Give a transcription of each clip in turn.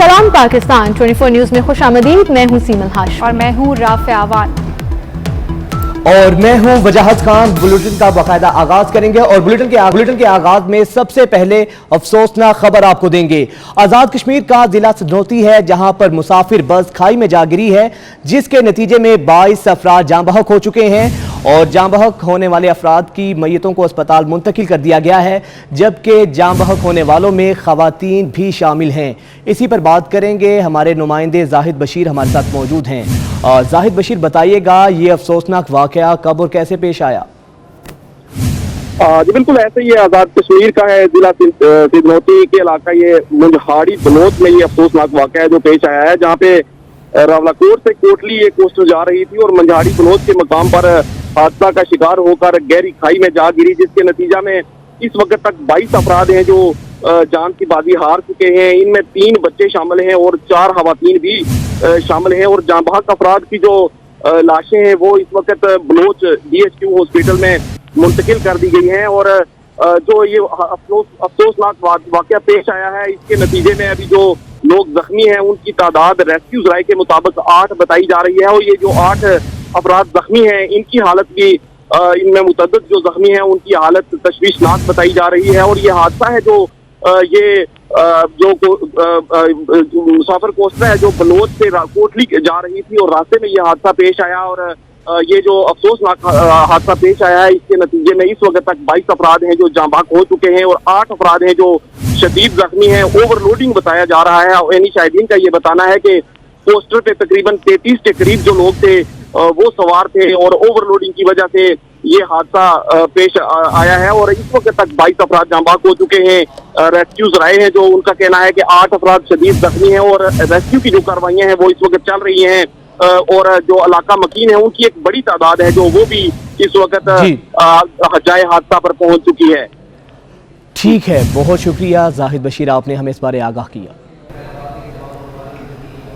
सलाम पाकिस्तान 24 न्यूज में खुशामदीद। मैं हूं सीमल हाशिम और मैं हूं राफिया आवान और मैं हूं वजाहत खान। बुलेटिन का बाकायदा आगाज करेंगे और बुलेटिन के आगाज में सबसे पहले अफसोसनाक खबर आपको देंगे। आजाद कश्मीर का जिला सदनौती है जहां पर मुसाफिर बस खाई में जा गिरी है, जिसके नतीजे में 22 अफराद जाँ बहक हो चुके हैं और जाँ बहक होने वाले अफराद की मैयतों को अस्पताल मुंतकिल कर दिया गया है, जबकि जाँ बहक होने वालों में खवातीन भी शामिल हैं। इसी पर बात करेंगे, हमारे नुमाइंदे जाहिद बशीर हमारे साथ मौजूद हैं। और जाहिद बशीर, बताइएगा ये अफसोसनाक वाकया कब और कैसे पेश आया? जी बिल्कुल ऐसे ही आजाद कश्मीर का है, जिला सिदनौती के इलाका ये मुंजहाड़ी बलोच में ये अफसोसनाक वाकया है जो पेश आया है, जहाँ पे रावलाकोट से कोटली ये कोस्टर जा रही थी और मुंजहाड़ी बलोच के मकाम पर हादसा का शिकार होकर गहरी खाई में जा गिरी, जिसके नतीजा में इस वक्त तक 22 अफराद हैं जो जान की बाजी हार चुके हैं। इनमें 3 बच्चे शामिल हैं और 4 खवातीन भी शामिल हैं और जाँ बहक अफराद की जो लाशें हैं वो इस वक्त बलोच DHQ हॉस्पिटल में मुंतकिल कर दी गई हैं। और जो ये अफसोसनाक वाकया पेश आया है, इसके नतीजे में अभी जो लोग जख्मी हैं उनकी तादाद रेस्क्यू राय के मुताबिक 8 बताई जा रही है और ये जो 8 अफराद जख्मी हैं इनकी हालत भी इनमें मुतअद्दिद जो जख्मी हैं उनकी हालत तशवीशनाक बताई जा रही है। और ये हादसा है जो ये जो मुसाफिर कोस्टर है जो बलोच से कोटली जा रही थी और रास्ते में ये हादसा पेश आया और ये जो अफसोसनाक हादसा पेश आया है, इसके नतीजे में इस वक्त तक 22 अफराद हैं जो जाँ बहक हो चुके हैं और 8 अफराद हैं जो शदीद जख्मी हैं। ओवरलोडिंग बताया जा रहा है और यानी शाहिदीन का ये बताना है कि पोस्टर पे तकरीबन 33 के करीब जो लोग थे वो सवार थे और ओवरलोडिंग की वजह से ये हादसा पेश आया है और इस वक्त तक 22 अफराद जाँ बहक हो चुके हैं। रेस्क्यूज आए हैं जो उनका कहना है कि 8 अफराद शदीद जख्मी हैं और रेस्क्यू की जो कार्रवाइयां हैं वो इस वक्त चल रही हैं और जो इलाका मकीन है उनकी एक बड़ी तादाद है जो वो भी इस वक्त जाए हादसा पर पहुंच चुकी है। ठीक है, बहुत शुक्रिया जाहिद बशीर, आपने हमें इस बारे आगाह किया।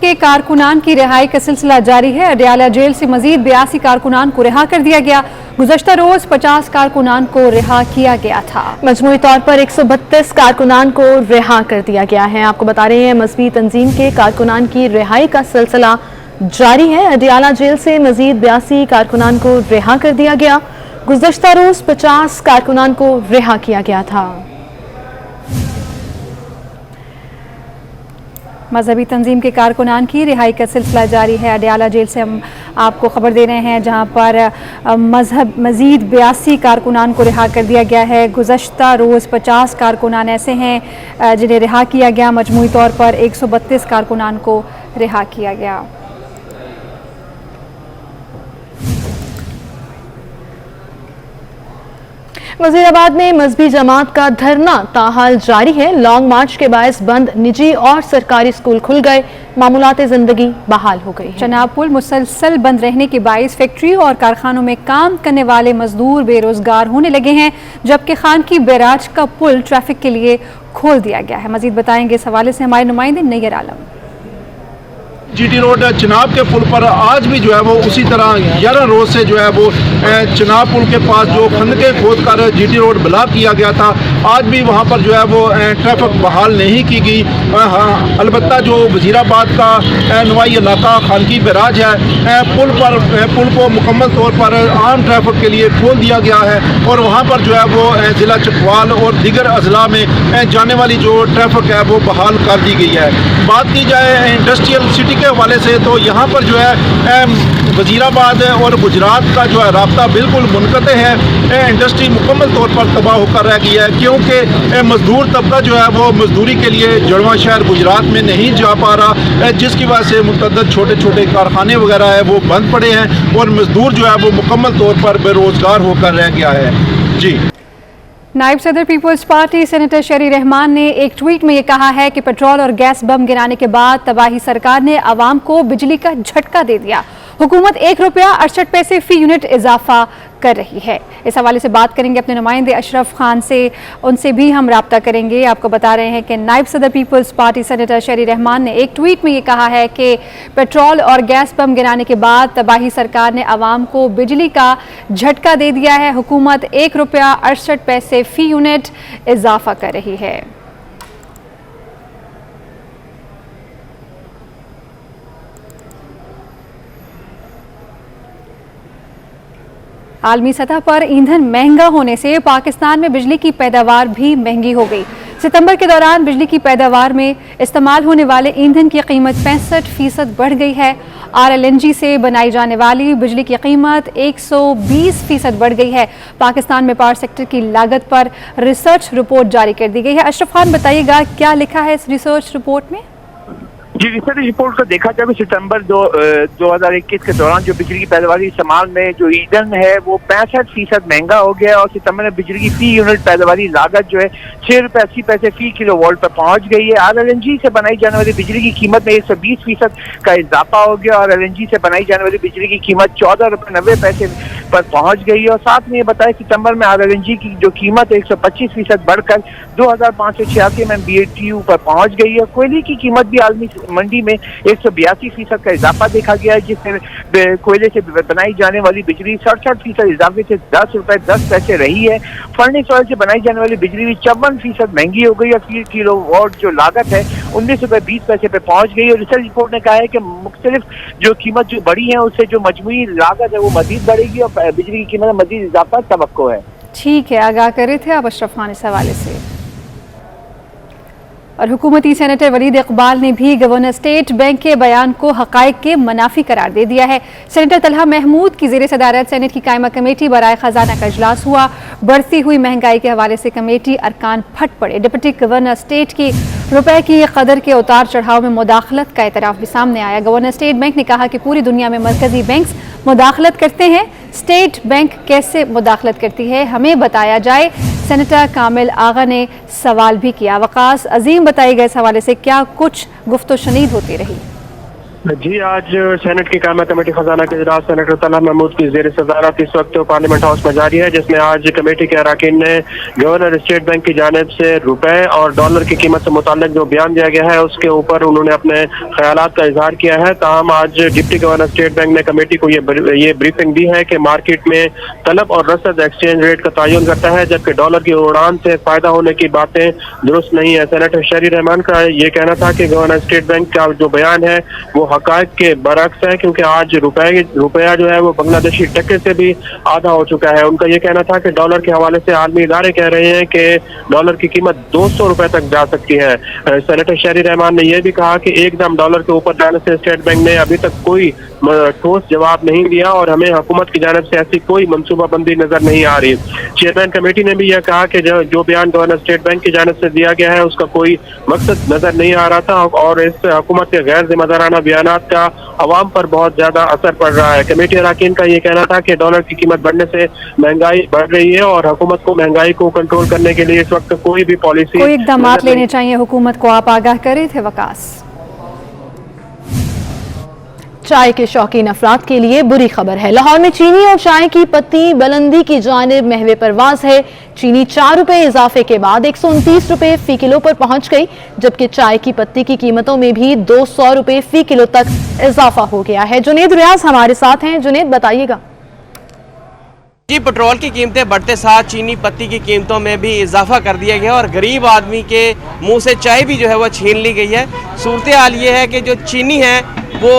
के कारकुनान की रिहाई का सिलसिला जारी है। अडयाला जेल से मजीद 82 कारकुनान को रिहा कर दिया गया। गुज़श्ता रोज 50 कारकुनान को रिहा किया गया था। मजमूई तौर पर 132 कारकुनान को रिहा कर दिया गया है। आपको बता रहे हैं मजहबी तंजीम के कारकुनान की रिहाई का सिलसिला जारी है। अडयाला जेल से मजीद 82 कारकुनान को रिहा कर दिया गया। गुज़श्ता रोज 50 कारकुनान को रिहा किया गया था। मजहबी तंजीम के कारकुनान की रिहाई का सिलसिला जारी है। अडयाला जेल से हम आपको खबर दे रहे हैं जहां पर मजीद 82 कारकुनान को रिहा कर दिया गया है। गुज़श्ता रोज़ 50 कारकुनान ऐसे हैं जिन्हें रिहा किया गया। मजमूई तौर पर 132 कारकुनान को रिहा किया गया। वजीराबाद में मजहबी जमात का धरना ताहाल जारी है। लॉन्ग मार्च के बायस बंद निजी और सरकारी स्कूल खुल गए, मामूलात जिंदगी बहाल हो गई। चनाब पुल मुसलसल बंद रहने के बायस फैक्ट्री और कारखानों में काम करने वाले मजदूर बेरोजगार होने लगे हैं, जबकि खान की बैराज का पुल ट्रैफिक के लिए खोल दिया गया है। मजीद बताएंगे इस हवाले से हमारे नुमाइंदे नैयर आलम। GT रोड चनाब के पुल पर आज भी जो है वो उसी तरह 11 रोज से जो है वो चनाब पुल के पास जो खंदके खोद कर GT रोड ब्लॉक किया गया था, आज भी वहां पर जो है वो ट्रैफिक बहाल नहीं की गई। अलबत्ता जो वजीराबाद का नुमाई इलाका खानकी बैराज है, पुल को मुकम्मल तौर पर आम ट्रैफिक के लिए खोल दिया गया है और वहाँ पर जो है वो ज़िला चकवाल और दीगर अजला में जाने वाली जो ट्रैफिक है वो बहाल कर दी गई है। बात की जाए इंडस्ट्रियल सिटी के हवाले से तो यहाँ पर जो है वजीराबाद और गुजरात का जो है राब्ता बिल्कुल मुनक़ते है। इंडस्ट्री मुकम्मल तौर पर तबाह होकर रह गई है क्योंकि मजदूर तबका जो है वो मजदूरी के लिए जड़वा शहर गुजरात में नहीं जा पा रहा, जिसकी वजह से मुतअद्दिद छोटे छोटे कारखाने वगैरह है वो बंद पड़े हैं और मजदूर जो है वो मुकम्मल तौर पर बेरोजगार होकर रह गया है। जी। नायब सदर पीपल्स पार्टी सेनेटर शरी रहमान ने एक ट्वीट में ये कहा है कि पेट्रोल और गैस बम गिराने के बाद तबाही सरकार ने आवाम को बिजली का झटका दे दिया। हुकूमत ₹1.68 फी यूनिट इजाफा कर रही है। इस हवाले से बात करेंगे अपने नुमाइंदे अशरफ खान से, उनसे भी हम राब्ता करेंगे। आपको बता रहे हैं कि नायब सदर पीपल्स पार्टी सेनेटर शरी रहमान ने एक ट्वीट में ये कहा है कि पेट्रोल और गैस बम गिराने के बाद तबाही सरकार ने आवाम को बिजली का झटका दे दिया है। हुकूमत ₹1.68 फी यूनिट इजाफा कर रही है। आलमी सतह पर ईंधन महंगा होने से पाकिस्तान में बिजली की पैदावार भी महंगी हो गई। सितंबर के दौरान बिजली की पैदावार में इस्तेमाल होने वाले ईंधन की कीमत 65% बढ़ गई है। RLNG से बनाई जाने वाली बिजली की कीमत 120% बढ़ गई है। पाकिस्तान में पावर सेक्टर की लागत पर रिसर्च रिपोर्ट जारी कर दी गई है। अशरफ खान बताइएगा क्या लिखा है इस रिसर्च रिपोर्ट में? जी, रिसर्च रिपोर्ट को देखा जाए सितंबर 2021 के दौरान जो बिजली की पैदावार इस्तेमाल में जो ईंधन है वो 65% महंगा हो गया और सितंबर में बिजली की फी यूनिट पैदावारी लागत जो है 6 रुपये 80 पैसे फी किलो वोल्ट पर पहुंच गई है। RLNG से बनाई जाने वाली बिजली की कीमत में 120% का इजाफा हो गया और LNG से बनाई जाने वाली बिजली की कीमत 14 रुपये 90 पैसे पर पहुंच गई है। और साथ में ये बताया सितंबर में RLNG की जो कीमत 125% बढ़कर 2586 MMBTU पर पहुंच गई है। कोयले की कीमत भी आलमी मंडी में 182% का इजाफा देखा गया है, जिसमें कोयले से बनाई जाने वाली बिजली 67% इजाफे से 10 रुपए 10 पैसे रही है। फर्नेस ऑयल से बनाई जाने वाली बिजली भी 54% महंगी हो गई और फी किलो वॉट जो लागत है 19 रुपए 20 पैसे पे पहुंच गई। और रिसर्च रिपोर्ट ने कहा है कि मुख्तलिफ जो कीमत जो बढ़ी है उससे जो मजमूई लागत है वो मजीद बढ़ेगी और बिजली की कीमत में मजीद इजाफा तवक्को है। ठीक है, आगाह कर रहे थे आप अशरफ खान इस हवाले से। और हुकूमती सेनेटर वलीद इकबाल ने भी गवर्नर स्टेट बैंक के बयान को हकायक के मुनाफी करार दे दिया है। सेनेटर तलहा महमूद की ज़ेर सदारत सेनेट की कायमा कमेटी बराए खजाना का इजलास हुआ। बढ़ती हुई महंगाई के हवाले से कमेटी अरकान फट पड़े। डिप्टी गवर्नर स्टेट की रुपए की कदर के उतार चढ़ाव में मुदाखलत का एतराफ़ भी सामने आया। गवर्नर स्टेट बैंक ने कहा कि पूरी दुनिया में मरकजी बैंक मुदाखलत करते हैं, स्टेट बैंक कैसे मुदाखलत करती है हमें बताया जाए। सेनेटर कामिल आगा ने सवाल भी किया। वकास अजीम बताइएगा इस हवाले से क्या कुछ गुफ्तो शनीद होती रही? जी, आज सेनेट की कायमा कमेटी खजाना के इजलास सेनेटर तलहा महमूद की ज़ेर सदारत इस वक्त पार्लियामेंट हाउस में जारी है, जिसमें आज कमेटी के अरकान ने गवर्नर स्टेट बैंक की जानिब से रुपए और डॉलर की कीमत से मुताल्लिक जो बयान दिया गया है उसके ऊपर उन्होंने अपने ख्यालात का इजहार किया है। ताहम आज डिप्टी गवर्नर स्टेट बैंक ने कमेटी को ये ब्रीफिंग दी है कि मार्केट में तलब और रसद एक्सचेंज रेट का तयन करता है, जबकि डॉलर की उड़ान से फायदा होने की बातें दुरुस्त नहीं है। सेनेटर शरी रहमान का ये कहना था कि गवर्नर स्टेट बैंक का जो बयान है वो हकायक के बरक्स है, क्योंकि आज रुपया जो है वो बांग्लादेशी टके से भी आधा हो चुका है। उनका ये कहना था कि डॉलर के हवाले से आलमी इदारे कह रहे हैं कि डॉलर की कीमत 200 रुपए तक जा सकती है। सेनेटर शरी रहमान ने यह भी कहा कि एकदम डॉलर के ऊपर जाने से स्टेट बैंक ने अभी तक कोई ठोस जवाब नहीं दिया और हमें हुकूमत की जानिब से ऐसी कोई मनसूबाबंदी नजर नहीं आ रही। चेयरमैन कमेटी ने भी यह कहा कि जो बयान गवर्नर स्टेट बैंक की जानिब से दिया गया है उसका कोई मकसद नजर नहीं आ रहा था और इस हुकूमत के गैर जिम्मेदाराना बयानात का अवाम पर बहुत ज्यादा असर पड़ रहा है। कमेटी अरकान का ये कहना था कि डॉलर की कीमत बढ़ने से महंगाई बढ़ रही है और हुकूमत को महंगाई को कंट्रोल करने के लिए इस वक्त कोई भी पॉलिसी कोई इक़दाम लेने चाहिए हुकूमत को। आप आगाह कर रहे थे वकास। चाय के शौकीन अफराद के लिए बुरी खबर है। लाहौर में चीनी और चाय की पत्ती बुलंदी की जानिब महवे परवाज है। चीनी 4 रुपए इजाफे के बाद 129 रुपए फी किलो पर पहुंच गई, जबकि चाय की पत्ती की कीमतों में भी 200 रुपए फी किलो तक इजाफा हो गया है। जुनेद रियाज हमारे साथ हैं। जुनेद बताइएगा। जी, पेट्रोल की कीमतें बढ़ते साथ चीनी पत्ती की कीमतों में भी इजाफा कर दिया गया और गरीब आदमी के मुंह से चाय भी जो है वो छीन ली गई है। सूरत हाल ये है कि जो चीनी है वो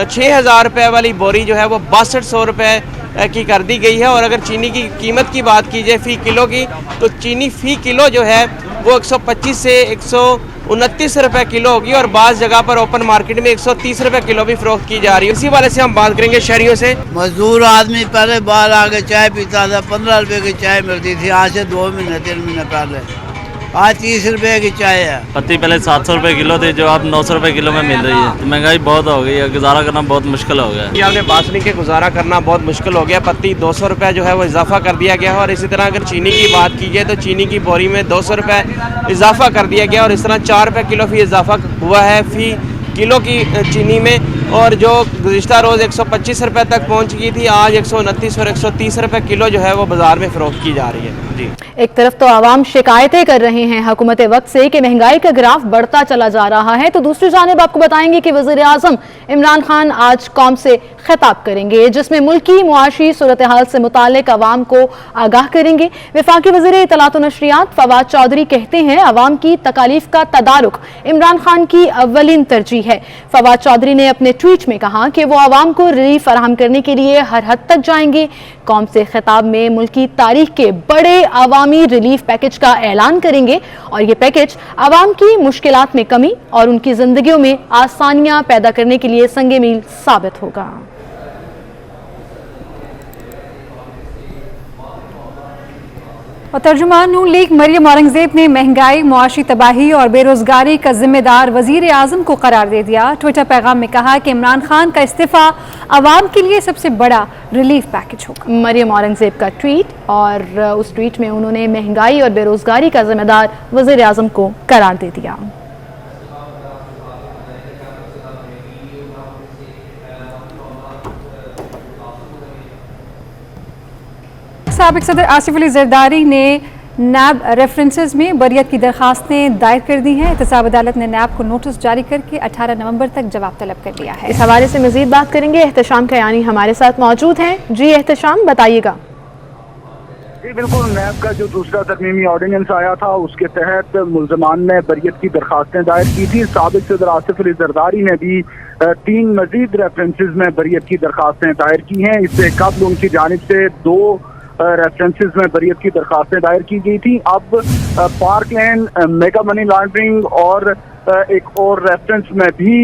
6000 रुपये वाली बोरी जो है वो 6200 रुपये की कर दी गई है। और अगर चीनी की कीमत की बात की जाए फ़ी किलो की, तो चीनी फ़ी किलो जो है वो 125 से 129 रुपये किलो होगी और बाज़ जगह पर ओपन मार्केट में 130 रुपये किलो भी फ़रोख्त की जा रही है। इसी वाले से हम बात करेंगे शहरियों से। मजदूर आदमी पहले बाहर आके चाय पीता था, 15 रुपए की चाय मिलती थी, आज से 2 महीने 3 महीने पहले आज 30 रुपए की चाय है। पत्ती पहले 700 रुपए किलो थी, जो अब 900 रुपए किलो में मिल रही है। तो महंगाई बहुत हो गई है, गुजारा करना बहुत मुश्किल हो गया है। आपने बात सुनी कि गुजारा करना बहुत मुश्किल हो गया। पत्ती 200 रुपये जो है वो इजाफा कर दिया गया है और इसी तरह अगर चीनी की बात की जाए तो चीनी की बोरी में 200 रुपये इजाफा कर दिया गया और इस तरह 4 रुपये किलो फी इजाफा हुआ है फी किलो की चीनी में। और जो गुज़िश्ता रोज़ 125 रुपये तक पहुंच गई थी, आज 129 और 130 रुपये किलो जो है वो बाजार में फ़रोख्त की जा रही है। जी, एक तरफ तो आवाम शिकायतें कर रहे हैं हुकूमत वक्त से कि महंगाई का ग्राफ बढ़ता चला जा रहा है, तो दूसरी जानिब आपको बताएंगे कि वज़ीर आज़म इमरान खान आज कौम से खिताब करेंगे, जिसमें मुल्की मुआशी सूरत हाल से मुताल्लिक अवाम को आगाह करेंगे। वफाकी वज़ीर इत्तलात व नशरियात फवाद चौधरी कहते हैं अवाम की तकालीफ का तदारुक इमरान खान की अव्वलीन तरजीह है। फवाद चौधरी ने अपने ट्वीट में कहा कि वो आवाम को रिलीफ फराहम करने के लिए हर हद तक जाएंगे। कौम से खिताब में मुल्क की तारीख के बड़े अवामी रिलीफ पैकेज का ऐलान करेंगे और ये पैकेज आवाम की मुश्किलात में कमी और उनकी जिंदगियों में आसानियां पैदा करने के लिए संगे मील साबित होगा। और तर्जुमान नून लीग मरियम औरंगजेब ने महंगाई, मुआशी तबाही और बेरोजगारी का जिम्मेदार वजीर आजम को करार दे दिया। ट्विटर पैगाम में कहा कि इमरान खान का इस्तीफा आवाम के लिए सबसे बड़ा रिलीफ पैकेज होगा। मरियम औरंगजेब का ट्वीट, और उस ट्वीट में उन्होंने महंगाई और बेरोजगारी का जिम्मेदार वजीर आजम को करार दे दिया। साबिक सदर आसिफ अली जरदारी ने नैब रेफरेंसेस में बरियत की दरखास्तें दायर कर दी हैं। एहतसाब अदालत ने नैब को नोटिस जारी करके 18 नवंबर तक जवाब तलब कर लिया है। इस हवाले से मजीद बात करेंगे। एहतशाम कयानी हमारे साथ मौजूद हैं। जी एहतशाम, बताइएगा। जी बिल्कुल, नैब का जो दूसरा तरमीमी ऑर्डिनेंस आया था उसके तहत मुल्जमान ने बरियत की दरखास्तें दायर की थी। साबिक सदर आसिफ अली जरदारी ने भी 3 मजीद रेफरेंसेस में बरियत की दरखास्तें दायर की हैं। इससे कबल उनकी जानिब से 2 रेफरेंसेस में बरियत की दरखास्तें दायर की गई थी। अब पार्कलैंड, मेगा मनी लॉन्ड्रिंग और एक और रेफरेंस में भी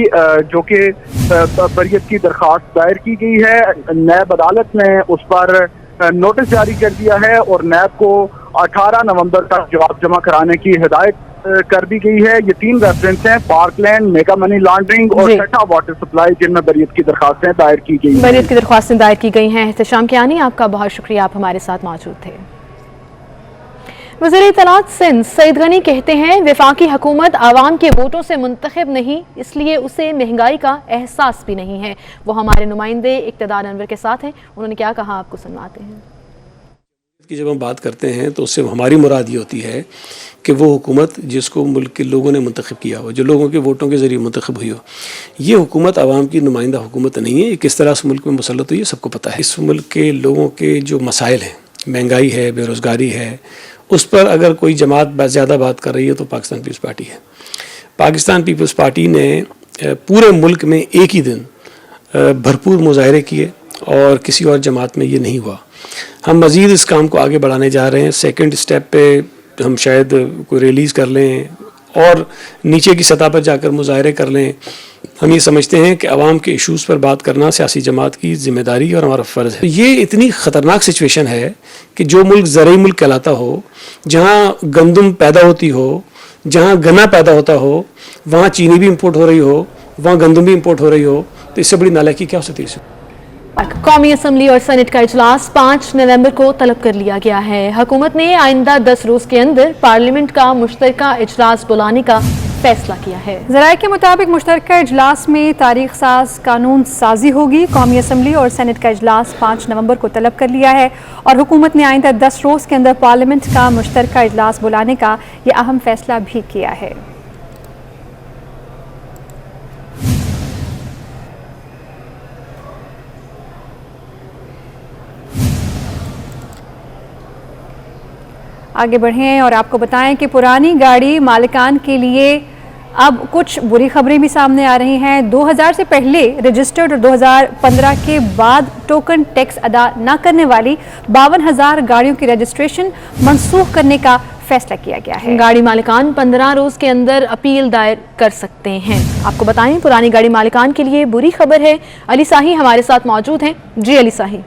जो कि बरियत की दरखास्त दायर की गई है, नैब अदालत ने उस पर नोटिस जारी कर दिया है और नैब को 18 नवंबर तक जवाब जमा कराने की हिदायत कर दी गई है। ये 3 रेफरेंस हैं, पार्कलैंड, मेगा मनी लॉन्ड्रिंग और छठा वाटर सप्लाई, जिनमें बरियत की दरखास्तें दायर की गई। बरियत की दरखास्तें दायर की गई हैं। एहतशाम कियानी, आपका बहुत शुक्रिया, आप हमारे साथ मौजूद थे। वज़ीर इत्तलात सिंध सईद गनी कहते हैं वफाकी हुकूमत आवाम के वोटों से मुंतखब नहीं, इसलिए उसे महंगाई का एहसास भी नहीं है। वो हमारे नुमाइंदे इक़्तिदार अनवर के साथ हैं। उन्होंने क्या कहा, आपको सुनवाते हैं। की जब हम बात करते हैं तो उससे हमारी मुराद ये होती है कि वो हुकूमत जिसको मुल्क के लोगों ने मुंतखब किया हो, जो लोगों के वोटों के ज़रिए मुंतखब हुई हो, ये हुकूमत आवाम की नुमाइंदा हुकूमत नहीं है। किस तरह से मुल्क में मुसल्लत हुई है सबको पता है। इस मुल्क के लोगों के जो मसाइल हैं, महंगाई है, बेरोज़गारी है, उस पर अगर कोई जमात ज़्यादा बात कर रही है तो पाकिस्तान पीपल्स पार्टी है। पाकिस्तान पीपल्स पार्टी ने पूरे मुल्क में एक ही दिन भरपूर मुजाहरे किए और किसी और जमात में ये नहीं हुआ। हम मज़ीद इस काम को आगे बढ़ाने जा रहे हैं। सेकंड स्टेप पे हम शायद कोई रिलीज़ कर लें और नीचे की सतह पर जाकर मुजाहरे कर लें। हम ये समझते हैं कि आवाम के इशूज़ पर बात करना सियासी जमात की ज़िम्मेदारी और हमारा फ़र्ज़ है। ये इतनी ख़तरनाक सिचुएशन है कि जो मुल्क ज़रूरी मुल्क कहलाता हो, जहाँ गंदम पैदा होती हो, जहाँ गन्ना पैदा होता हो, वहाँ चीनी भी इम्पोर्ट हो रही हो, वहाँ गंदम भी इम्पोर्ट हो रही हो, तो इससे बड़ी नालायकी क्या हो सकती है। कौमी असम्बली और सेनेट का इजलास 5 नवंबर को तलब कर लिया गया है। हुकूमत ने आइंदा 10 रोज के अंदर पार्लियामेंट का मुश्तरका इजलास बुलाने का फैसला किया है। ज़राए के मुताबिक मुश्तरका इजलास में तारीख साज कानून साजी होगी। कौमी असम्बली और सेनेट का इजलास 5 नवंबर को तलब कर लिया है और हुकूमत ने आइंदा 10 रोज के अंदर पार्लियामेंट का मुश्तरका इजलास बुलाने का यह अहम फैसला भी किया है। आगे बढ़ें और आपको बताएं कि पुरानी गाड़ी मालिकान के लिए अब कुछ बुरी खबरें भी सामने आ रही हैं। 2000 से पहले रजिस्टर्ड और 2015 के बाद टोकन टैक्स अदा न करने वाली 52,000 गाड़ियों की रजिस्ट्रेशन मनसूख करने का फैसला किया गया है। गाड़ी मालिकान 15 रोज के अंदर अपील दायर कर सकते हैं। आपको बताएं पुरानी गाड़ी मालिकान के लिए बुरी खबर है। अली साही हमारे साथ मौजूद हैं। जी अली साही।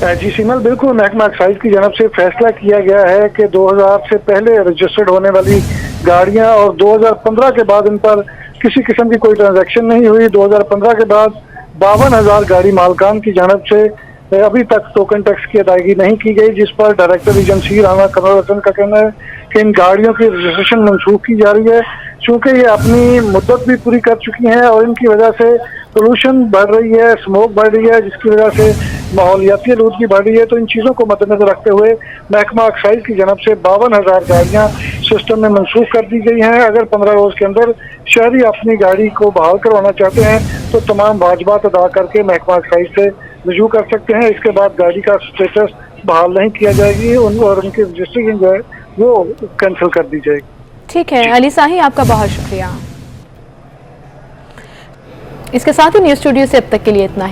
जी सिमल, बिल्कुल महकमा एक्साइज की जानब से फैसला किया गया है कि 2000 से पहले रजिस्टर्ड होने वाली गाड़ियां और 2015 के बाद इन पर किसी किस्म की कोई ट्रांजैक्शन नहीं हुई। 2015 के बाद 52,000 गाड़ी मालकान की जानब से अभी तक टोकन टैक्स की अदायगी नहीं की गई, जिस पर डायरेक्टर एजेंसी राना कमर हसन का कहना है कि इन गाड़ियों की रजिस्ट्रेशन मनसूख की जा रही है। चूँकि ये अपनी मुद्दत भी पूरी कर चुकी हैं और इनकी वजह से पोल्यूशन बढ़ रही है, स्मोक बढ़ रही है, जिसकी वजह से माहौलियाती आलूदगी बढ़ रही है। तो इन चीज़ों को मद्देनजर रखते हुए महकमा एक्साइज की जानब से 52,000 गाड़ियाँ सिस्टम में मनसूख कर दी गई हैं। अगर 15 रोज़ के अंदर शहरी अपनी गाड़ी को बहाल करवाना चाहते हैं तो तमाम वाजिबात अदा करके महकमा एक्साइज से रजू कर सकते हैं। इसके बाद गाड़ी का स्टेटस बहाल नहीं किया जाएगी और उनकी रजिस्ट्रेशन जो है वो कैंसिल कर दी जाएगी। ठीक है अली साही, आपका बहुत शुक्रिया। इसके साथ ही न्यूज स्टूडियो से अब तक के लिए इतना ही।